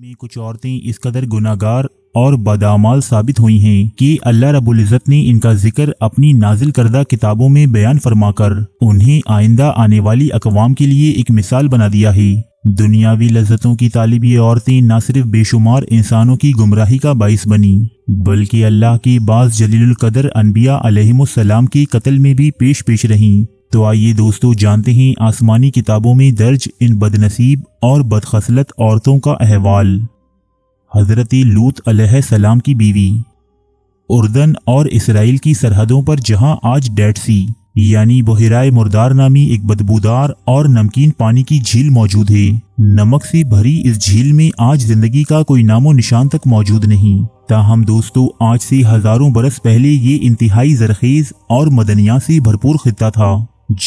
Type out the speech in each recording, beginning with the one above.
میں کچھ عورتیں اس قدر گناہگار اور بدعمال ثابت ہوئی ہیں کہ اللہ رب العزت نے ان کا ذکر اپنی نازل کردہ کتابوں میں بیان فرما کر انہیں آئندہ آنے والی اقوام کے لیے ایک مثال بنا دیا ہے۔ دنیاوی لذتوں کی طالب یہ عورتیں نہ صرف بے شمار انسانوں کی گمراہی کا باعث بنی بلکہ اللہ کے بعض جلیل القدر انبیاء علیہم السلام کے قتل میں بھی پیش رہیں۔ تو آئیے دوستو جانتے ہیں آسمانی کتابوں میں درج ان بدنصیب اور بدخصلت عورتوں کا احوال۔ حضرت لوط علیہ السلام کی بیوی۔ اردن اور اسرائیل کی سرحدوں پر جہاں آج ڈیڈ سی یعنی بحیرہ مردار نامی ایک بدبودار اور نمکین پانی کی جھیل موجود ہے، نمک سے بھری اس جھیل میں آج زندگی کا کوئی نام و نشان تک موجود نہیں۔ تاہم دوستو آج سے ہزاروں برس پہلے یہ انتہائی زرخیز اور مدنیات سے بھرپور خطہ تھا،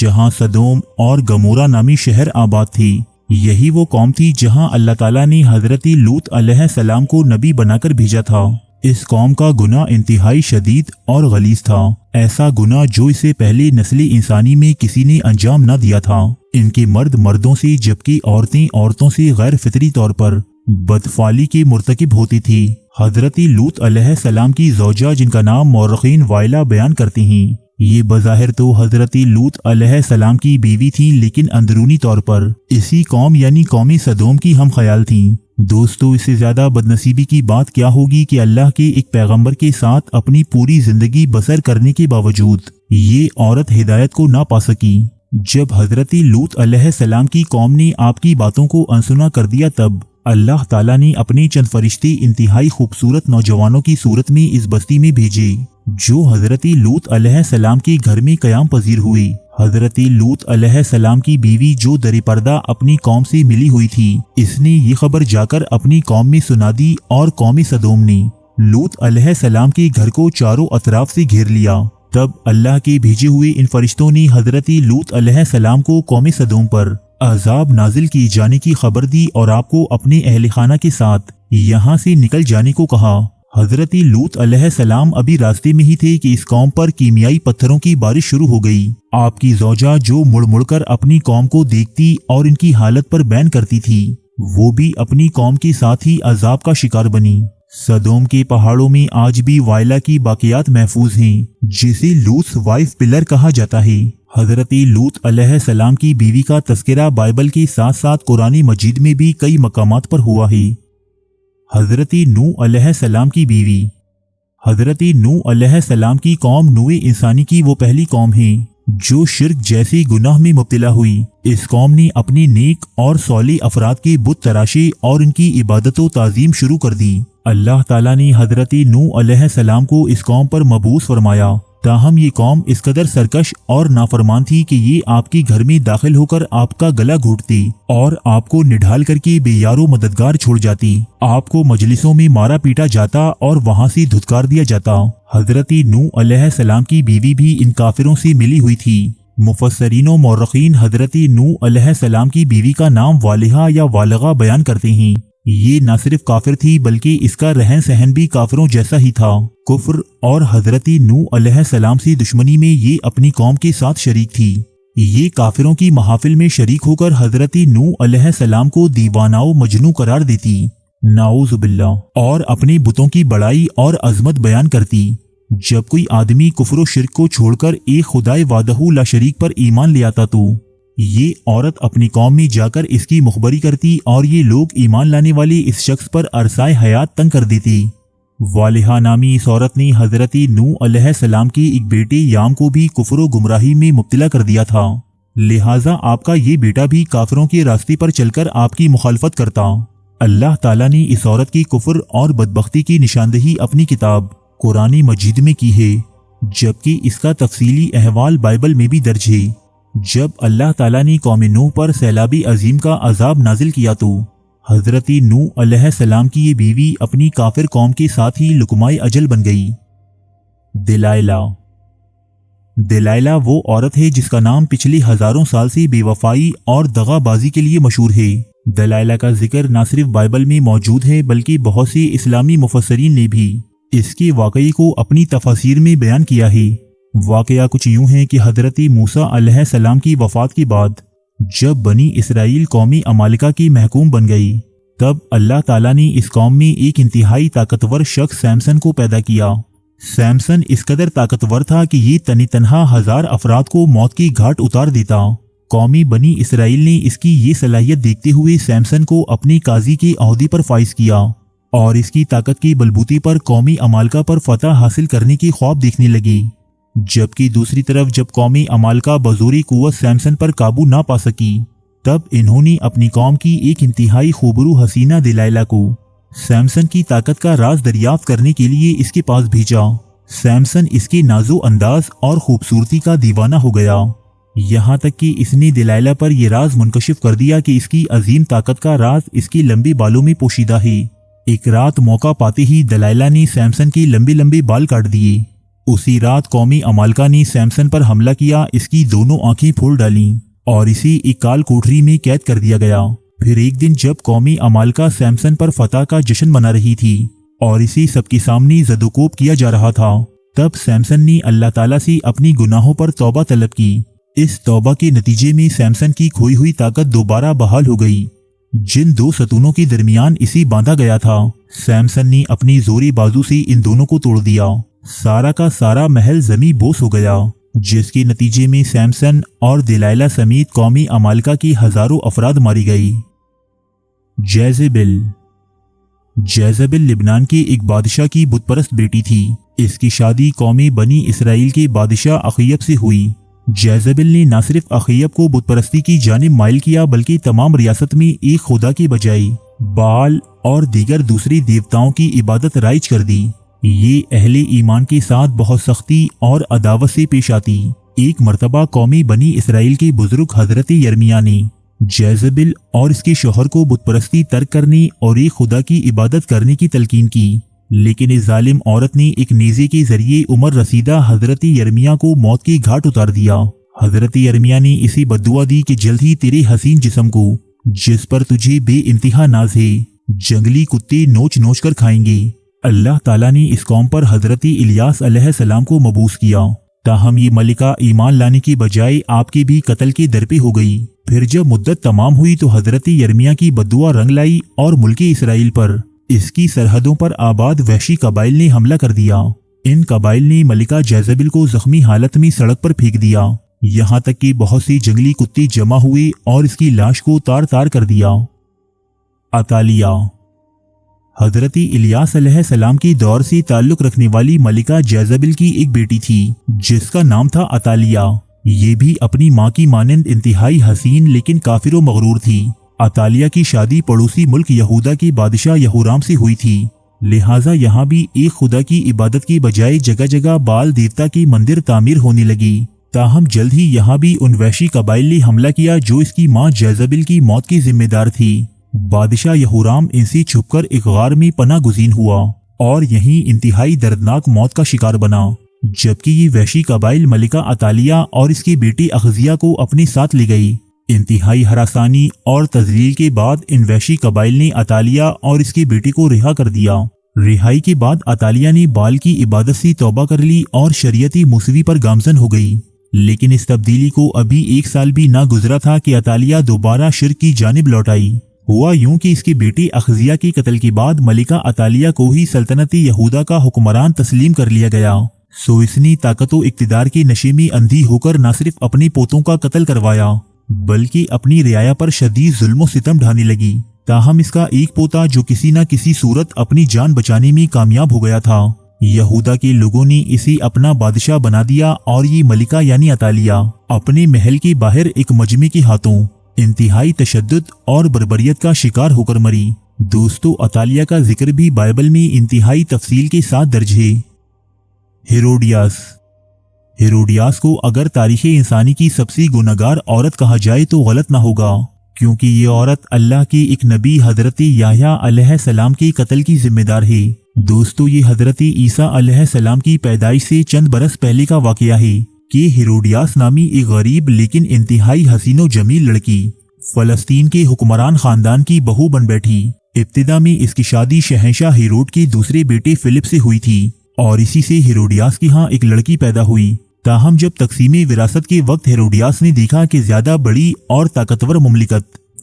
جہاں سدوم اور گمورہ نامی شہر آباد تھی۔ یہی وہ قوم تھی جہاں اللہ تعالیٰ نے حضرت لوط علیہ السلام کو نبی بنا کر بھیجا تھا۔ اس قوم کا گناہ انتہائی شدید اور غلیظ تھا، ایسا گناہ جو اس سے پہلے نسل انسانی میں کسی نے انجام نہ دیا تھا۔ ان کے مرد مردوں سے جبکہ عورتیں عورتوں سے غیر فطری طور پر بدفعلی کے مرتکب ہوتی تھی۔ حضرت لوط علیہ السلام کی زوجہ جن کا نام مورخین وائلہ بیان کرتے ہیں، یہ بظاہر تو حضرت لوط علیہ السلام کی بیوی تھیں لیکن اندرونی طور پر اسی قوم یعنی قوم سدوم کی ہم خیال تھیں۔ دوستو اس سے زیادہ بدنصیبی کی بات کیا ہوگی کہ اللہ کے ایک پیغمبر کے ساتھ اپنی پوری زندگی بسر کرنے کے باوجود یہ عورت ہدایت کو نہ پا سکی۔ جب حضرت لوط علیہ السلام کی قوم نے آپ کی باتوں کو انسنا کر دیا تب اللہ تعالیٰ نے اپنے چند فرشتے انتہائی خوبصورت نوجوانوں کی صورت میں اس بستی میں بھیجے جو حضرت لوط علیہ السلام کے گھر میں قیام پذیر ہوئی۔ حضرت لوط علیہ السلام کی بیوی جو در پردہ اپنی قوم سے ملی ہوئی تھی، اس نے یہ خبر جا کر اپنی قوم میں سنا دی اور قوم سدوم نے لوط علیہ السلام کے گھر کو چاروں اطراف سے گھیر لیا۔ تب اللہ کے بھیجے ہوئے ان فرشتوں نے حضرت لوط علیہ السلام کو قوم سدوم پر عذاب نازل کیے جانے کی خبر دی اور آپ کو اپنے اہل خانہ کے ساتھ یہاں سے نکل جانے کو کہا۔ حضرت لوط علیہ السلام ابھی راستے میں ہی تھے کہ اس قوم پر کیمیائی پتھروں کی بارش شروع ہو گئی۔ آپ کی زوجہ جو مڑ مڑ کر اپنی قوم کو دیکھتی اور ان کی حالت پر بین کرتی تھی، وہ بھی اپنی قوم کے ساتھ ہی عذاب کا شکار بنی۔ سدوم کے پہاڑوں میں آج بھی وائلہ کی باقیات محفوظ ہیں جسے لوطس وائف پلر کہا جاتا ہے۔ حضرت لوط علیہ السلام کی بیوی کا تذکرہ بائبل کے ساتھ ساتھ قرآن مجید میں بھی کئی مقامات پر ہوا ہے۔ حضرت نوح علیہ السلام کی بیوی۔ حضرت نوح علیہ السلام کی قوم نوع انسانی کی وہ پہلی قوم ہے جو شرک جیسے گناہ میں مبتلا ہوئی۔ اس قوم نے اپنے نیک اور صالح افراد کے بت تراشے اور ان کی عبادت و تعظیم شروع کر دی۔ اللہ تعالیٰ نے حضرت نوح علیہ السلام کو اس قوم پر مبعوث فرمایا، تاہم یہ قوم اس قدر سرکش اور نافرمان تھی کہ یہ آپ کے گھر میں داخل ہو کر آپ کا گلا گھونٹتی اور آپ کو نڈھال کر کے بے یار و مددگار چھوڑ جاتی۔ آپ کو مجلسوں میں مارا پیٹا جاتا اور وہاں سے دھتکار دیا جاتا۔ حضرت نوح علیہ السلام کی بیوی بھی ان کافروں سے ملی ہوئی تھی۔ مفسرین و مورخین حضرت نوح علیہ السلام کی بیوی کا نام والہا یا والغہ بیان کرتے ہیں۔ یہ نہ صرف کافر تھی بلکہ اس کا رہن سہن بھی کافروں جیسا ہی تھا۔ کفر اور حضرت نوح علیہ السلام سے دشمنی میں یہ اپنی قوم کے ساتھ شریک تھی۔ یہ کافروں کی محافل میں شریک ہو کر حضرت نوح علیہ السلام کو دیوانہ و مجنوں قرار دیتی، نعوذ باللہ، اور اپنے بتوں کی بڑائی اور عظمت بیان کرتی۔ جب کوئی آدمی کفر و شرک کو چھوڑ کر ایک خدائے وحدہ لا شریک پر ایمان لے آتا تو یہ عورت اپنی قوم میں جا کر اس کی مخبری کرتی اور یہ لوگ ایمان لانے والے اس شخص پر عرصۂ حیات تنگ کر دیتی۔ والہا نامی اس عورت نے حضرت نوح علیہ السلام کے ایک بیٹے یام کو بھی کفر و گمراہی میں مبتلا کر دیا تھا، لہٰذا آپ کا یہ بیٹا بھی کافروں کے راستے پر چل کر آپ کی مخالفت کرتا۔ اللہ تعالیٰ نے اس عورت کی کفر اور بدبختی کی نشاندہی اپنی کتاب قرآن مجید میں کی ہے، جبکہ اس کا تفصیلی احوال بائبل میں بھی درج ہے۔ جب اللہ تعالیٰ نے قوم نوح پر سیلابی عظیم کا عذاب نازل کیا تو حضرت نوح علیہ السلام کی یہ بیوی اپنی کافر قوم کے ساتھ ہی لقمۂ اجل بن گئی۔ دلائلہ۔ دلائلہ وہ عورت ہے جس کا نام پچھلے ہزاروں سال سے بے وفائی اور دغا بازی کے لیے مشہور ہے۔ دلائلہ کا ذکر نہ صرف بائبل میں موجود ہے بلکہ بہت سے اسلامی مفسرین نے بھی اس کے واقعے کو اپنی تفاسیر میں بیان کیا ہے۔ واقعہ کچھ یوں ہے کہ حضرت موسیٰ علیہ السلام کی وفات کے بعد جب بنی اسرائیل قومی عمالقہ کی محکوم بن گئی تب اللہ تعالیٰ نے اس قوم میں ایک انتہائی طاقتور شخص سیمسن کو پیدا کیا۔ سیمسن اس قدر طاقتور تھا کہ یہ تنہا 1000 افراد کو موت کی گھاٹ اتار دیتا۔ قومی بنی اسرائیل نے اس کی یہ صلاحیت دیکھتے ہوئے سیمسن کو اپنی قاضی کے عہدے پر فائز کیا اور اس کی طاقت کی بلبوتے پر قومی عمالقہ پر فتح حاصل کرنے کی خواب دیکھنے لگی۔ جبکہ دوسری طرف جب قومی عمالقہ بزور قوت سیمسن پر قابو نہ پا سکی، تب انہوں نے اپنی قوم کی ایک انتہائی خوبرو حسینہ دلائلہ کو سیمسن کی طاقت کا راز دریافت کرنے کے لیے اس کے پاس بھیجا۔ سیمسن اس کے نازو انداز اور خوبصورتی کا دیوانہ ہو گیا، یہاں تک کہ اس نے دلائلہ پر یہ راز منکشف کر دیا کہ اس کی عظیم طاقت کا راز اس کے لمبے بالوں میں پوشیدہ ہے۔ ایک رات موقع پاتے ہی دلائلہ نے سیمسن کے لمبے بال کاٹ دیے۔ اسی رات قومی عمالقہ نے سیمسن پر حملہ کیا، اس کی دونوں آنکھیں پھوڑ ڈالیں اور اسے ایک کال کوٹری میں قید کر دیا گیا۔ پھر ایک دن جب قومی عمالقہ سیمسن پر فتح کا جشن منا رہی تھی اور اسے سب کے سامنے زدوکوب کیا جا رہا تھا، تب سیمسن نے اللہ تعالیٰ سے اپنی گناہوں پر توبہ طلب کی۔ اس توبہ کے نتیجے میں سیمسن کی کھوئی ہوئی طاقت دوبارہ بحال ہو گئی۔ جن دو ستونوں کے درمیان اسے باندھا گیا تھا، سیمسن نے اپنی زوری بازو سے ان دونوں کو توڑ دیا۔ سارا کا سارا محل زمیں بوس ہو گیا، جس کے نتیجے میں سیمسن اور دلائلہ سمیت قومی عمالقہ کی ہزاروں افراد ماری گئی۔ جیزبل لبنان کے ایک بادشاہ کی بت پرست بیٹی تھی۔ اس کی شادی قومی بنی اسرائیل کے بادشاہ اخیب سے ہوئی۔ جیزبل نے نہ صرف اخیب کو بت پرستی کی جانب مائل کیا، بلکہ تمام ریاست میں ایک خدا کے بجائے بال اور دیگر دوسری دیوتاؤں کی عبادت رائج کر دی۔ یہ اہل ایمان کے ساتھ بہت سختی اور عداوت سے پیش آتی۔ ایک مرتبہ قومی بنی اسرائیل کے بزرگ حضرت یرمیہ نے جیزبل اور اس کے شوہر کو بت پرستی ترک کرنے اور ایک خدا کی عبادت کرنے کی تلقین کی، لیکن اس ظالم عورت نے ایک نیزے کے ذریعے عمر رسیدہ حضرت یرمیہ کو موت کی گھاٹ اتار دیا۔ حضرت یرمیہ نے اسے بددعا دی کہ جلد ہی تیرے حسین جسم کو، جس پر تجھے بے انتہا ناز ہے، جنگلی کتے نوچ نوچ کر کھائیں گے۔ اللہ تعالیٰ نے اس قوم پر حضرت الیاس علیہ السلام کو مبعوث کیا، تاہم یہ ملکہ ایمان لانے کی بجائے آپ کے بھی قتل کے در پہ ہو گئی۔ پھر جب مدت تمام ہوئی تو حضرت یرمیہ کی بددعا رنگ لائی اور ملک اسرائیل پر اس کی سرحدوں پر آباد وحشی قبائل نے حملہ کر دیا۔ ان قبائل نے ملکہ جیزبل کو زخمی حالت میں سڑک پر پھینک دیا، یہاں تک کہ بہت سی جنگلی کتے جمع ہوئے اور اس کی لاش کو تار تار کر دیا۔ عطالیہ حضرت الیاس علیہ السلام کے دور سے تعلق رکھنے والی ملکہ جیزبل کی ایک بیٹی تھی جس کا نام تھا عطالیہ۔ یہ بھی اپنی ماں کی مانند انتہائی حسین لیکن کافر و مغرور تھی۔ عطالیہ کی شادی پڑوسی ملک یہودا کے بادشاہ یہورام سے ہوئی تھی، لہٰذا یہاں بھی ایک خدا کی عبادت کی بجائے جگہ جگہ بال دیوتا کی مندر تعمیر ہونے لگی۔ تاہم جلد ہی یہاں بھی ان وحشی قبائل نے حملہ کیا جو اس کی ماں جیزبل کی موت کی ذمہ دار تھی۔ بادشاہ یہورام ان سے چھپ کر ایک غار میں پناہ گزین ہوا اور یہیں انتہائی دردناک موت کا شکار بنا، جبکہ یہ وحشی قبائل ملکہ عطالیہ اور اس کی بیٹی اخزیہ کو اپنے ساتھ لے گئی۔ انتہائی ہراسانی اور تذلیل کے بعد ان وحشی قبائل نے عطالیہ اور اس کی بیٹی کو رہا کر دیا۔ رہائی کے بعد عطالیہ نے بال کی عبادت سے توبہ کر لی اور شریعتی موسیقی پر گامزن ہو گئی، لیکن اس تبدیلی کو ابھی 1 سال بھی نہ گزرا تھا کہ عطالیہ دوبارہ شرک کی جانب لوٹ آئی۔ ہوا یوں کہ اس کی بیٹی اخزیہ کے قتل کے بعد ملکہ عطالیہ کو ہی سلطنت یہودا کا حکمران تسلیم کر لیا گیا، سو اس نے طاقت و اقتدار کے نشے میں اندھی ہو کر نہ صرف اپنے پوتوں کا قتل کروایا بلکہ اپنی رعایا پر شدید ظلم و ستم ڈھانے لگی۔ تاہم اس کا ایک پوتا جو کسی نہ کسی صورت اپنی جان بچانے میں کامیاب ہو گیا تھا، یہودا کے لوگوں نے اسے اپنا بادشاہ بنا دیا اور یہ ملکہ یعنی عطالیہ اپنے محل کے باہر ایک مجمع کے ہاتھوں انتہائی تشدد اور بربریت کا شکار ہو کر مری۔ دوستو، عطالیہ کا ذکر بھی بائبل میں انتہائی تفصیل کے ساتھ درج ہے۔ ہیروڈیاس کو اگر تاریخ انسانی کی سب سے گنہگار عورت کہا جائے تو غلط نہ ہوگا، کیونکہ یہ عورت اللہ کے ایک نبی حضرت یحییٰ علیہ السلام کے قتل کی ذمہ دار ہے۔ دوستو، یہ حضرت عیسیٰ علیہ السلام کی پیدائش سے چند برس پہلے کا واقعہ ہے کہ ہیروڈیاس نامی ایک غریب لیکن انتہائی حسین و جمیل لڑکی فلسطین کے حکمران خاندان کی بہو بن بیٹھی۔ ابتدا میں اس کی شادی شہنشاہ ہیروڈ کے دوسرے بیٹے فلپ سے ہوئی تھی اور اسی سے ہیروڈیاس کے ہاں ایک لڑکی پیدا ہوئی۔ تاہم جب تقسیم وراثت کے وقت ہیروڈیاس نے دیکھا کہ زیادہ بڑی اور طاقتور مملکت